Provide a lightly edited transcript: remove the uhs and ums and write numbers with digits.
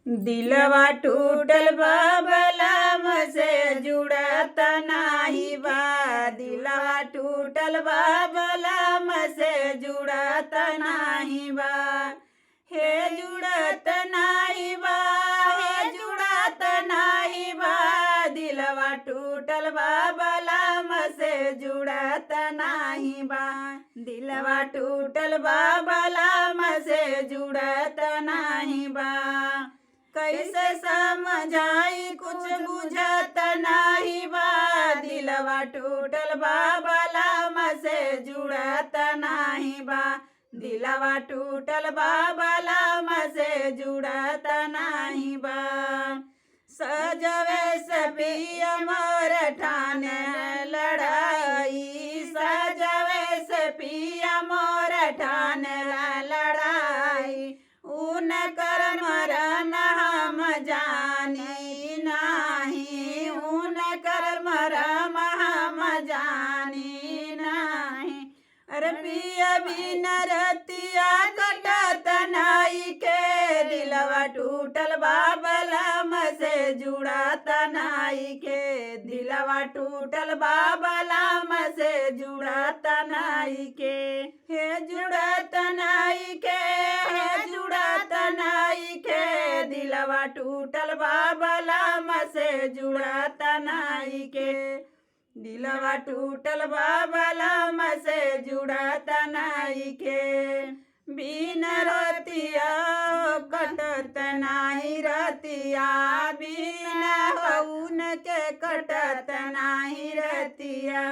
दिलवा टूटल बा बलम से जुड़त नाही बा। दिलवा टूटल बा बलम से जुड़त नाही बा। हे जुड़त नाही बा, हे जुड़त नाही बा। दिलवा टूटल बा बलम से जुड़त नाही बा। दिलवा टूटल बा बलम से जुड़त नाही बा। कैसे समझाई कुछ बुझत नाही बा। दिलवा टूटल बा बलम से जुड़त नाही बा। दिलवा टूटल बा बलम से जुड़त नाही बा। सजवे से पिया मोर ठाने लड़ाई। सजवे से पिया मोर ठाने लड़ाई। उन कर मरन हम जानी नाही। उन कर मरम हम जानी नाही। अरे पिया बिन रतिया कटत नाई के। दिलवा टूटल बा बलम से जुड़त नाई के। दिलवा टूटल बा बलम से जुड़त नाई के। हे जुड़त नाई के, हे जुड़त नाई के। दिलवा टूटल बा बलम से जुड़त नाई के। दिलवा टूटल बा बलम से जुड़त नाई के। बिन रतिया कटत नाही रतिया। बिन हउन के कटत नाही रतिया।